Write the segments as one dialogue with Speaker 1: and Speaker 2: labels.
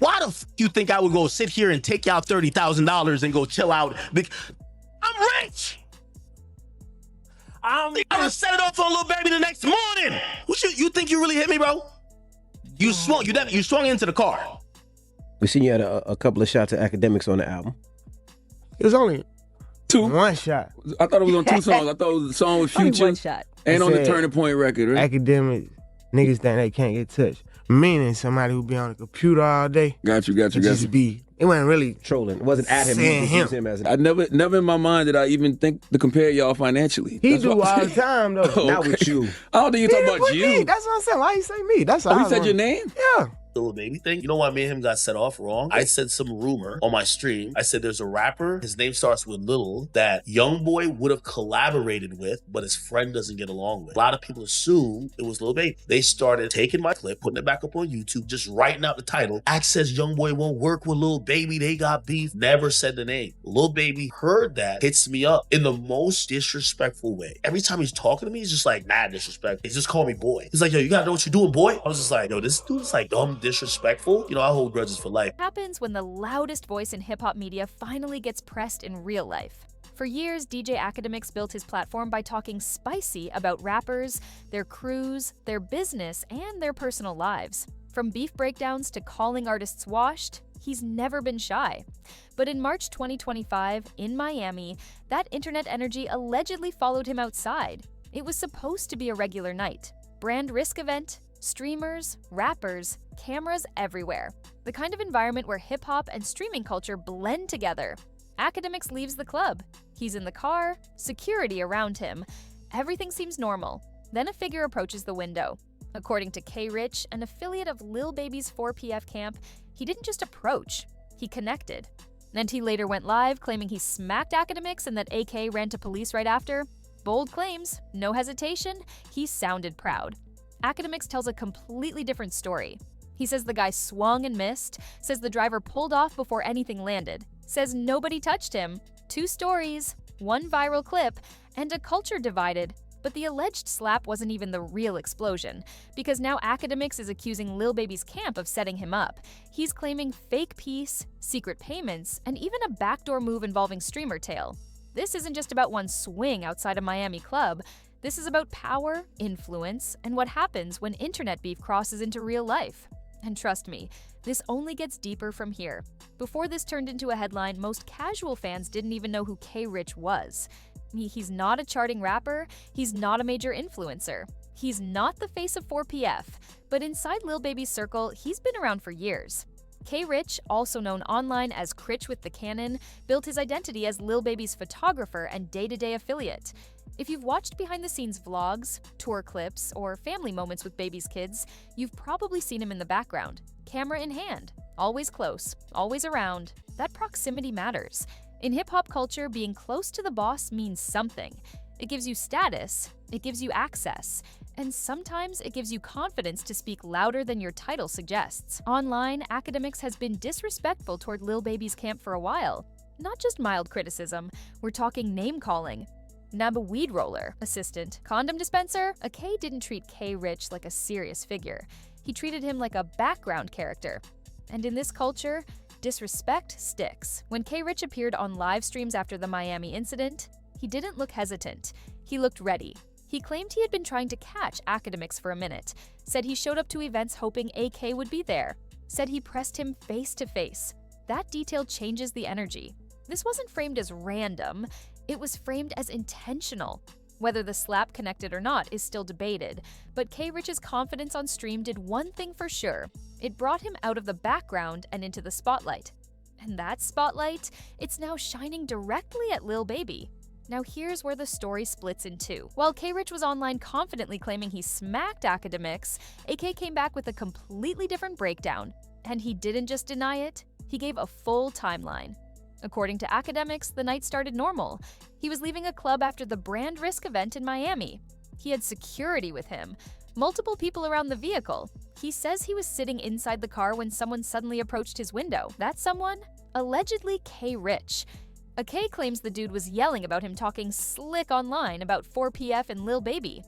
Speaker 1: Why the f you think I would go sit here and take out $30,000 and go chill out? I'm rich. I would set it off for a little baby the next morning. You think you really hit me, bro? You swung into the car.
Speaker 2: We seen you had a couple of shots of Akademiks on the album.
Speaker 3: It was only
Speaker 4: two.
Speaker 3: One shot.
Speaker 4: I thought it was on two songs. I thought it was the song with Future.
Speaker 5: One shot.
Speaker 4: And on the Turning Point record, right?
Speaker 3: Academics, niggas think they can't get touched. Meaning somebody who be on the computer all day.
Speaker 4: Got you.
Speaker 3: It wasn't really
Speaker 2: trolling. It wasn't at him.
Speaker 3: Saying
Speaker 2: him as
Speaker 4: I never in my mind did I even think to compare y'all financially.
Speaker 3: He do all the time though.
Speaker 4: Okay.
Speaker 3: Not with you.
Speaker 4: I don't think you talking about you.
Speaker 3: Me. That's what I'm saying. Why you say me? That's all.
Speaker 4: You said your name?
Speaker 3: Yeah.
Speaker 1: The little baby thing. You know why me and him got set off wrong? I said some rumor on my stream. I said there's a rapper, his name starts with Little, that Youngboy would have collaborated with, but his friend doesn't get along with. A lot of people assume it was Lil Baby. They started taking my clip, putting it back up on YouTube, just writing out the title. Act says Youngboy won't work with Lil Baby. They got beef. Never said the name. Lil Baby heard that, hits me up in the most disrespectful way. Every time he's talking to me, he's just like mad disrespectful. He's just calling me boy. He's like, yo, you gotta know what you're doing, boy. I was just like, yo, this dude's like dumb disrespectful. You know, I hold grudges for life.
Speaker 5: Happens when the loudest voice in hip-hop media finally gets pressed in real life. For years, DJ Akademiks built his platform by talking spicy about rappers, their crews, their business, and their personal lives. From beef breakdowns to calling artists washed, he's never been shy. But in March 2025, in Miami, that internet energy allegedly followed him outside. It was supposed to be a regular night. Brand risk event, streamers, rappers, cameras everywhere. The kind of environment where hip-hop and streaming culture blend together. Akademiks leaves the club. He's in the car, security around him. Everything seems normal. Then a figure approaches the window. According to K-Rich, an affiliate of Lil Baby's 4PF camp, he didn't just approach, he connected. And he later went live claiming he smacked Akademiks and that AK ran to police right after. Bold claims, no hesitation, he sounded proud. Akademiks tells a completely different story. He says the guy swung and missed, says the driver pulled off before anything landed, says nobody touched him. 2 stories, 1 viral clip, and a culture divided. But the alleged slap wasn't even the real explosion, because now Akademiks is accusing Lil Baby's camp of setting him up. He's claiming fake peace, secret payments, and even a backdoor move involving Streamer Tail. This isn't just about one swing outside a Miami club. This is about power, influence, and what happens when internet beef crosses into real life. And trust me, this only gets deeper from here. Before this turned into a headline, most casual fans didn't even know who K-Rich was. He's not a charting rapper, he's not a major influencer. He's not the face of 4PF, but inside Lil Baby's circle, he's been around for years. K-Rich, also known online as Critch with the Cannon, built his identity as Lil Baby's photographer and day-to-day affiliate. If you've watched behind-the-scenes vlogs, tour clips, or family moments with Baby's kids, you've probably seen him in the background, camera in hand, always close, always around. That proximity matters. In hip-hop culture, being close to the boss means something. It gives you status, it gives you access, and sometimes it gives you confidence to speak louder than your title suggests. Online, Akademiks has been disrespectful toward Lil Baby's camp for a while. Not just mild criticism, we're talking name-calling. Naba Weed Roller, assistant, condom dispenser, K didn't treat K-Rich like a serious figure. He treated him like a background character. And in this culture, disrespect sticks. When K-Rich appeared on live streams after the Miami incident, he didn't look hesitant. He looked ready. He claimed he had been trying to catch Akademiks for a minute, said he showed up to events hoping AK would be there, said he pressed him face to face. That detail changes the energy. This wasn't framed as random, it was framed as intentional. Whether the slap connected or not is still debated, but K-Rich's confidence on stream did one thing for sure. It brought him out of the background and into the spotlight. And that spotlight, it's now shining directly at Lil Baby. Now here's where the story splits in two. While K-Rich was online confidently claiming he smacked Akademiks, AK came back with a completely different breakdown. And he didn't just deny it, he gave a full timeline. According to Akademiks, the night started normal. He was leaving a club after the brand risk event in Miami. He had security with him, multiple people around the vehicle. He says he was sitting inside the car when someone suddenly approached his window. That someone? Allegedly K-Rich. K claims the dude was yelling about him talking slick online about 4PF and Lil Baby.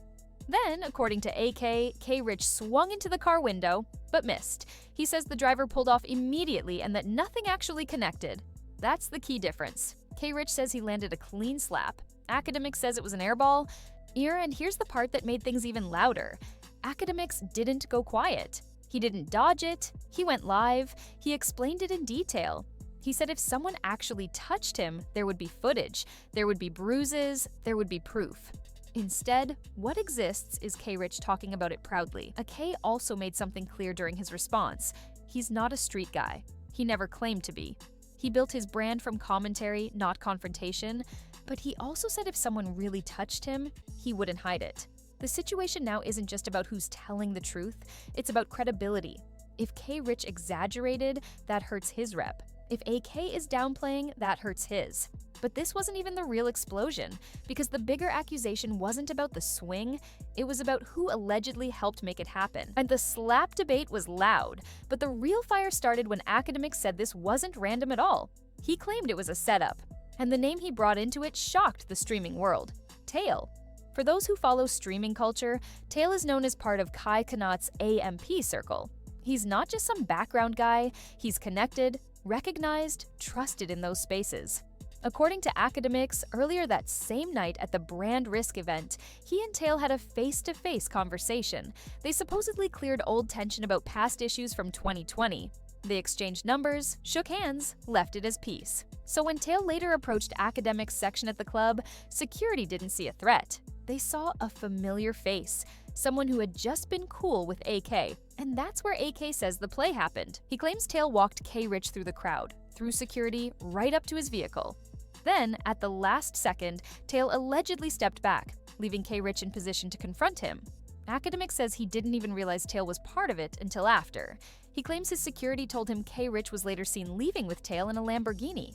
Speaker 5: Then, according to AK, K. Rich swung into the car window, but missed. He says the driver pulled off immediately and that nothing actually connected. That's the key difference. K. Rich says he landed a clean slap. Akademiks says it was an airball. And here's the part that made things even louder. Akademiks didn't go quiet. He didn't dodge it. He went live. He explained it in detail. He said if someone actually touched him, there would be footage, there would be bruises, there would be proof. Instead, what exists is K. Rich talking about it proudly. K also made something clear during his response. He's not a street guy. He never claimed to be. He built his brand from commentary, not confrontation, but he also said if someone really touched him, he wouldn't hide it. The situation now isn't just about who's telling the truth, it's about credibility. If K. Rich exaggerated, that hurts his rep. If AK is downplaying, that hurts his. But this wasn't even the real explosion, because the bigger accusation wasn't about the swing, it was about who allegedly helped make it happen. And the slap debate was loud, but the real fire started when Akademiks said this wasn't random at all. He claimed it was a setup, and the name he brought into it shocked the streaming world: Tail. For those who follow streaming culture, Tail is known as part of Kai Cenat's AMP circle. He's not just some background guy, he's connected, recognized, trusted in those spaces. According to Akademiks, earlier that same night at the Brand Risk event, he and Tail had a face-to-face conversation. They supposedly cleared old tension about past issues from 2020. They exchanged numbers, shook hands, left it as peace. So when Tail later approached Akademiks' section at the club, security didn't see a threat. They saw a familiar face, someone who had just been cool with AK. And that's where AK says the play happened. He claims Tail walked K. Rich through the crowd, through security, right up to his vehicle. Then, at the last second, Tail allegedly stepped back, leaving K. Rich in position to confront him. Akademiks says he didn't even realize Tail was part of it until after. He claims his security told him K. Rich was later seen leaving with Tail in a Lamborghini.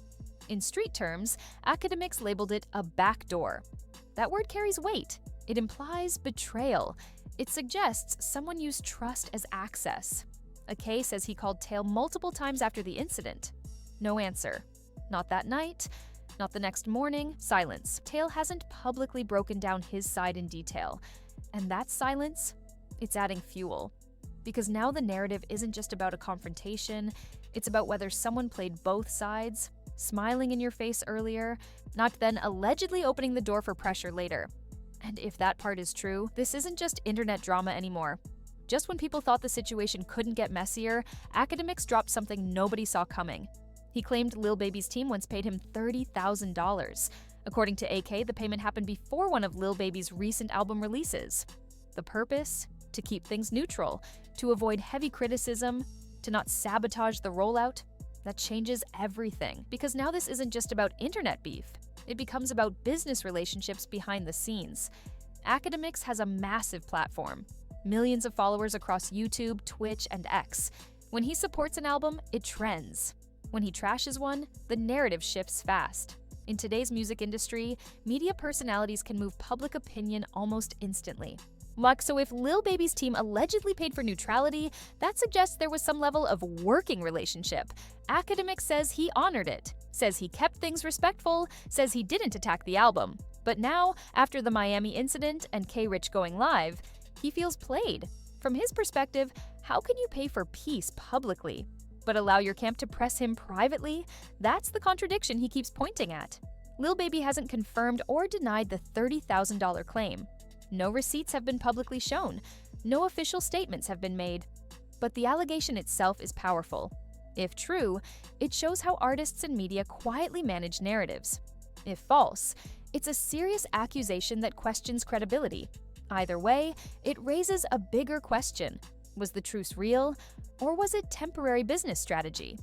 Speaker 5: In street terms, Akademiks labeled it a backdoor. That word carries weight. It implies betrayal. It suggests someone used trust as access. AK says he called Tail multiple times after the incident. No answer. Not that night, not the next morning, silence. Tail hasn't publicly broken down his side in detail. And that silence, it's adding fuel. Because now the narrative isn't just about a confrontation, it's about whether someone played both sides, smiling in your face earlier, not then allegedly opening the door for pressure later. And if that part is true, this isn't just internet drama anymore. Just when people thought the situation couldn't get messier, Akademiks dropped something nobody saw coming. He claimed Lil Baby's team once paid him $30,000. According to AK, the payment happened before one of Lil Baby's recent album releases. The purpose? To keep things neutral, to avoid heavy criticism, to not sabotage the rollout. That changes everything, because now this isn't just about internet beef. It becomes about business relationships behind the scenes. Akademiks has a massive platform, millions of followers across YouTube, Twitch, and X. When he supports an album, it trends. When he trashes one, the narrative shifts fast. In today's music industry, media personalities can move public opinion almost instantly. So if Lil Baby's team allegedly paid for neutrality, that suggests there was some level of working relationship. Akademiks says he honored it, says he kept things respectful, says he didn't attack the album. But now, after the Miami incident and K. Rich going live, he feels played. From his perspective, how can you pay for peace publicly, but allow your camp to press him privately? That's the contradiction he keeps pointing at. Lil Baby hasn't confirmed or denied the $30,000 claim. No receipts have been publicly shown. No official statements have been made. But the allegation itself is powerful. If true, it shows how artists and media quietly manage narratives. If false, it's a serious accusation that questions credibility. Either way, it raises a bigger question. Was the truce real, or was it temporary business strategy?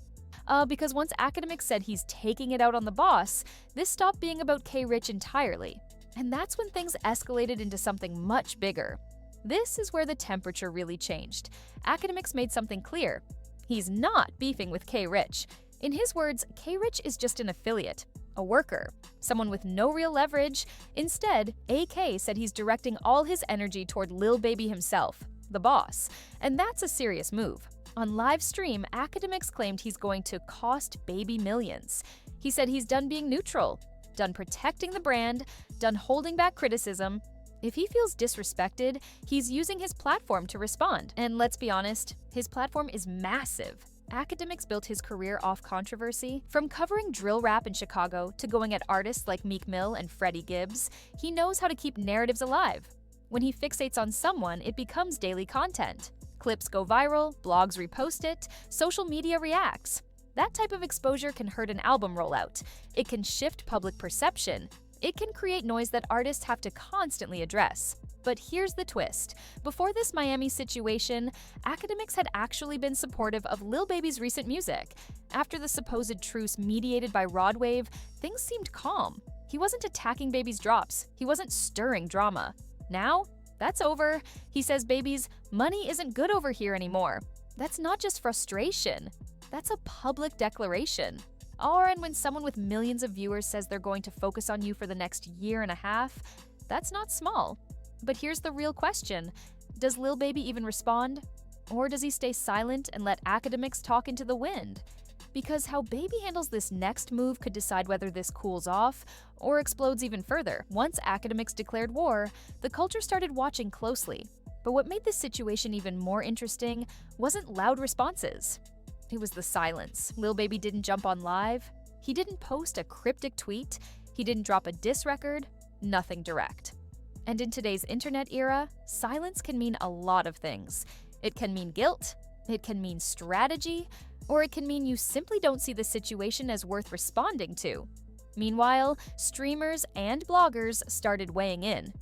Speaker 5: Because once Akademiks said he's taking it out on the boss, this stopped being about K. Rich entirely. And that's when things escalated into something much bigger. This is where the temperature really changed. Akademiks made something clear. He's not beefing with K. Rich. In his words, K. Rich is just an affiliate, a worker, someone with no real leverage. Instead, AK said he's directing all his energy toward Lil Baby himself, the boss. And that's a serious move. On live stream, Akademiks claimed he's going to cost Baby millions. He said he's done being neutral, done protecting the brand, done holding back criticism. If he feels disrespected, he's using his platform to respond. And let's be honest, his platform is massive. Akademiks built his career off controversy. From covering drill rap in Chicago to going at artists like Meek Mill and Freddie Gibbs, he knows how to keep narratives alive. When he fixates on someone, it becomes daily content. Clips go viral, blogs repost it, social media reacts. That type of exposure can hurt an album rollout. It can shift public perception. It can create noise that artists have to constantly address. But here's the twist. Before this Miami situation, Akademiks had actually been supportive of Lil Baby's recent music. After the supposed truce mediated by Rod Wave, things seemed calm. He wasn't attacking Baby's drops. He wasn't stirring drama. Now, that's over. He says Baby's money isn't good over here anymore. That's not just frustration. That's a public declaration. And when someone with millions of viewers says they're going to focus on you for the next year and a half, that's not small. But here's the real question. Does Lil Baby even respond? Or does he stay silent and let Akademiks talk into the wind? Because how Baby handles this next move could decide whether this cools off or explodes even further. Once Akademiks declared war, the culture started watching closely. But what made this situation even more interesting wasn't loud responses. It was the silence. Lil Baby didn't jump on live. He didn't post a cryptic tweet. He didn't drop a diss record. Nothing direct. And in today's internet era, silence can mean a lot of things. It can mean guilt, it can mean strategy, or it can mean you simply don't see the situation as worth responding to. Meanwhile, streamers and bloggers started weighing in.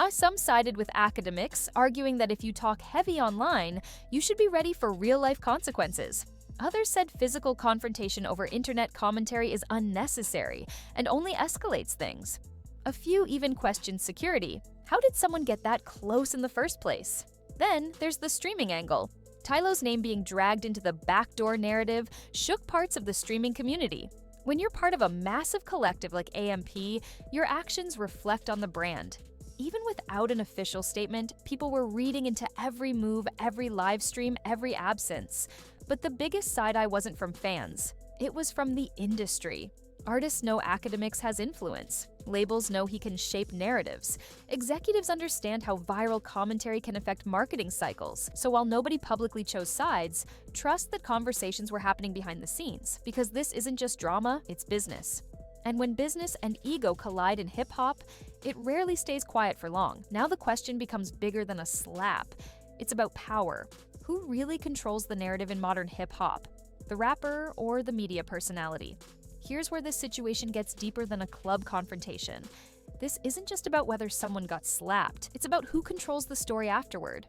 Speaker 5: Some sided with Akademiks, arguing that if you talk heavy online, you should be ready for real-life consequences. Others said physical confrontation over internet commentary is unnecessary and only escalates things. A few even questioned security. How did someone get that close in the first place? Then there's the streaming angle. Tylo's name being dragged into the backdoor narrative shook parts of the streaming community. When you're part of a massive collective like AMP, your actions reflect on the brand. Even without an official statement, people were reading into every move, every live stream, every absence. But the biggest side-eye wasn't from fans. It was from the industry. Artists know Akademiks has influence. Labels know he can shape narratives. Executives understand how viral commentary can affect marketing cycles. So while nobody publicly chose sides, trust that conversations were happening behind the scenes. Because this isn't just drama, it's business. And when business and ego collide in hip-hop, it rarely stays quiet for long. Now the question becomes bigger than a slap. It's about power. Who really controls the narrative in modern hip-hop? The rapper or the media personality? Here's where this situation gets deeper than a club confrontation. This isn't just about whether someone got slapped, it's about who controls the story afterward.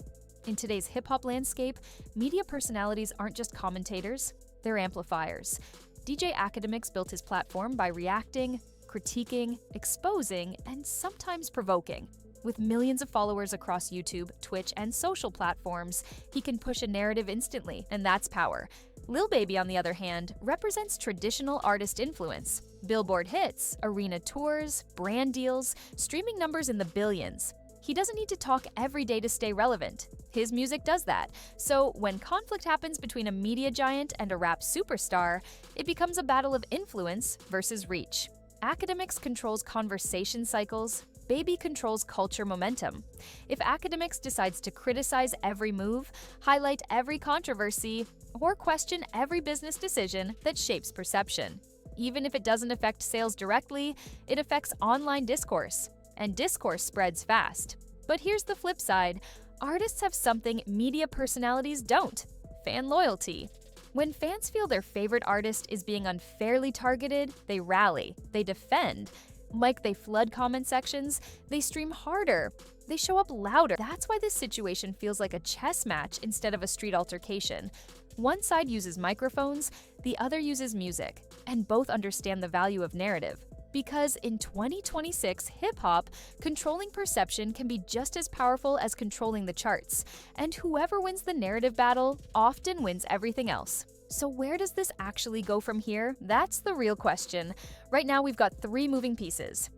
Speaker 5: In today's hip-hop landscape, media personalities aren't just commentators, they're amplifiers. DJ Akademiks built his platform by reacting, critiquing, exposing, and sometimes provoking. With millions of followers across YouTube, Twitch, and social platforms, he can push a narrative instantly, and that's power. Lil Baby, on the other hand, represents traditional artist influence. Billboard hits, arena tours, brand deals, streaming numbers in the billions. He doesn't need to talk every day to stay relevant. His music does that. So when conflict happens between a media giant and a rap superstar, it becomes a battle of influence versus reach. Akademiks controls conversation cycles. Baby controls culture momentum. If Akademiks decides to criticize every move, highlight every controversy, or question every business decision that shapes perception, even if it doesn't affect sales directly, it affects online discourse. And discourse spreads fast. But here's the flip side. Artists have something media personalities don't: fan loyalty. When fans feel their favorite artist is being unfairly targeted, they rally, they defend. Like they flood comment sections, they stream harder, they show up louder. That's why this situation feels like a chess match instead of a street altercation. One side uses microphones, the other uses music, and both understand the value of narrative. Because in 2026 hip-hop, controlling perception can be just as powerful as controlling the charts, and whoever wins the narrative battle often wins everything else. So where does this actually go from here? That's the real question. Right now we've got 3 moving pieces.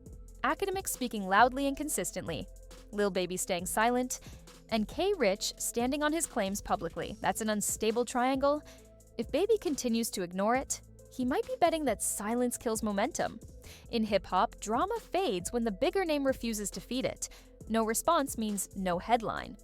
Speaker 5: Akademiks speaking loudly and consistently, Lil Baby staying silent, and K. Rich standing on his claims publicly. That's an unstable triangle. If Baby continues to ignore it, he might be betting that silence kills momentum. In hip-hop, drama fades when the bigger name refuses to feed it. No response means no headline.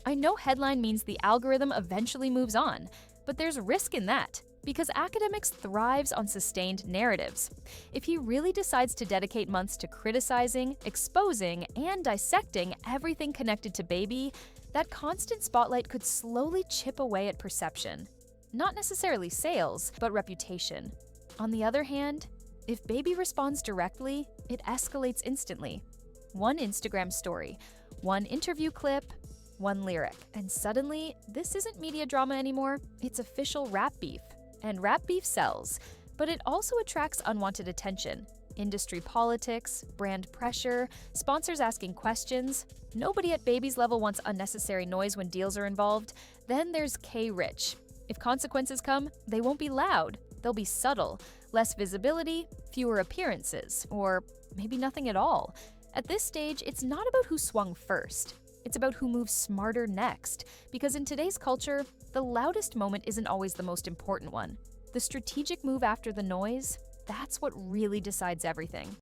Speaker 5: I know headline means the algorithm eventually moves on, but there's risk in that, because Akademiks thrives on sustained narratives. If he really decides to dedicate months to criticizing, exposing, and dissecting everything connected to Baby, that constant spotlight could slowly chip away at perception. Not necessarily sales, but reputation. On the other hand, if Baby responds directly, it escalates instantly. One Instagram story, one interview clip, one lyric, and suddenly, this isn't media drama anymore, it's official rap beef. And rap beef sells, but it also attracts unwanted attention. Industry politics, brand pressure, sponsors asking questions. Nobody at Baby's level wants unnecessary noise when deals are involved. Then there's K-Rich. If consequences come, they won't be loud. They'll be subtle. Less visibility, fewer appearances, or maybe nothing at all. At this stage, it's not about who swung first. It's about who moves smarter next. Because in today's culture, the loudest moment isn't always the most important one. The strategic move after the noise, that's what really decides everything.